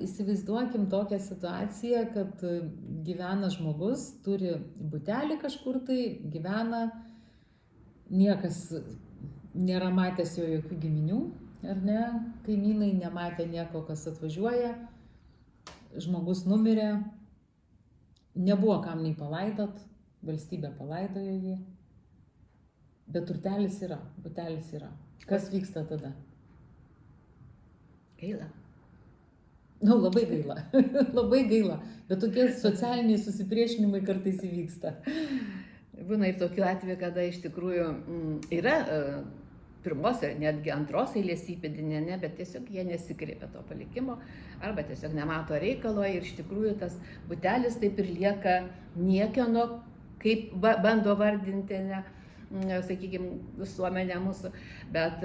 įsivaizduokim tokią situaciją, kad gyvena žmogus, turi butelį kažkur tai, gyvena, niekas nėra matęs jo jokių giminių, ar ne, kaimynai nematė nieko, kas atvažiuoja, žmogus numirė, nebuvo kam nei palaidot, valstybė palaidojo jį, bet turtelis yra, butelis yra. Kas vyksta tada? Gaila. Nu, labai gaila, labai gaila, bet tokie socialiniai susipriešinimai kartais įvyksta. Būna ir tokių atvejų, kada iš tikrųjų yra pirmos ir netgi antros eilės įpėdinė, ne, bet tiesiog jie nesikreipia to palikimo arba tiesiog nemato reikalo ir iš tikrųjų tas butelis taip ir lieka niekieno, kaip bando vardinti, ne, sakykime, visuomenė mūsų, bet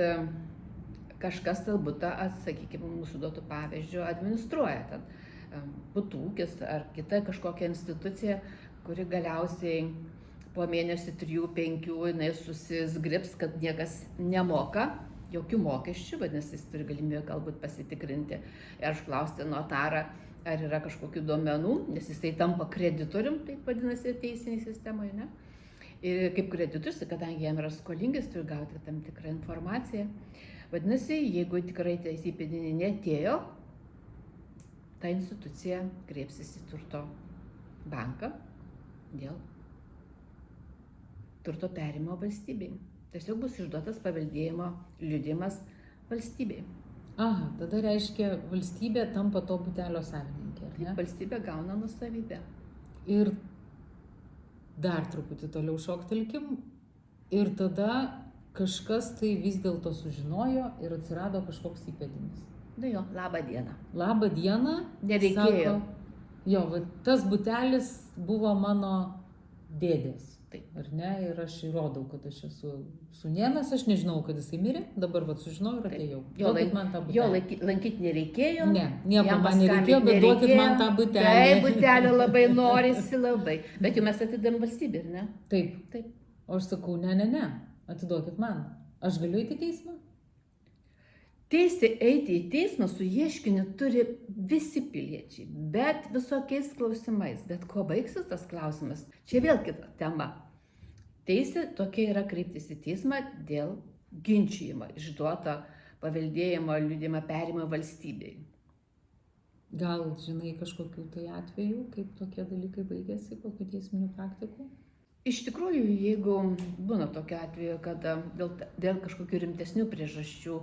kažkas tą butą, sakykime, mūsų duotų pavyzdžių administruoja. Ten butų ūkis ar kita kažkokia institucija, kuri galiausiai po mėnesį 3-5 jinai susizgribs, kad niekas nemoka jokių mokesčių, vadinasi, jis turi galimybę galbūt pasitikrinti ir užklausti notarą, ar yra kažkokių duomenų, nes jisai tampa kreditorium, taip vadinasi, teisinėje sistemoje, ne? Ir kaip kreditorius, kadangi jam yra skolingas, turi gauti tam tikrą informaciją. Vadinasi, jeigu tikrai tas įpėdinė neatėjo, ta institucija kreipsis į turto banką dėl turto perėmimo valstybei. Tiesiog bus išduotas paveldėjimo liudijimas valstybei. Aha, tada reiškia, valstybė tampa to butelio savininkė, ar ne? Taip, valstybė gauna nuosavybę. Ir dar truputį toliau šoktelkim. Ir tada kažkas tai vis dėlto sužinojo ir atsirado kažkoks įpėdinis. Na jo, labą dieną. Labą dieną. Nereikėjo. Sako, jo, va, tas butelis buvo mano dėdės. Taip. Ar ne? Ir aš įrodau, kad aš esu sūnėnas, aš nežinau, kad jisai mirė, dabar va sužinojau ir atėjau. Duokit man tą butelį. Jo lankyti nereikėjo. Ne, nieko man nereikėjo, bet duokit man tą butelį. Taip, butelį labai norisi, labai. Bet jau mes atidėm valstybę, ar ne? Taip. Taip. O aš sakau, ne, atiduokit man. Aš galiu eiti į teismą? Teisė eiti į teismą su ieškiniu turi visi piliečiai, bet visokiais klausimais. Bet kuo baigsis tas klausimas? Čia vėl kita tema. Teisė tokia yra kreiptis į teismą dėl ginčijimo, išduoto paveldėjimo liudijimą perėmimo valstybei. Gal žinai kažkokių tai atvejų, kaip tokie dalykai baigėsi, kokių teisminių praktikų? Iš tikrųjų, jeigu būna tokia atveju, kad dėl kažkokių rimtesnių priežasčių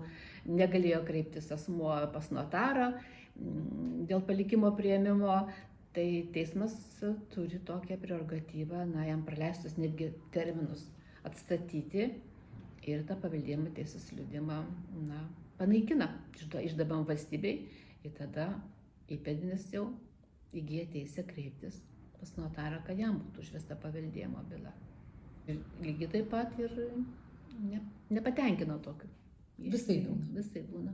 negalėjo kreiptis asmuo pas notarą dėl palikimo priėmimo, tai teismas turi tokią prerogatyvą, jam praleistus netgi terminus atstatyti ir tą paveldėjimo teisės liudijimą panaikina, išdabam valstybei ir tada įpėdinis jau įgyja teisę kreiptis pas notarą, kad jam būtų užvesta paveldėjimo byla. Ir lygiai taip pat ir nepatenkino tokiu. Visai būna. Visai būna.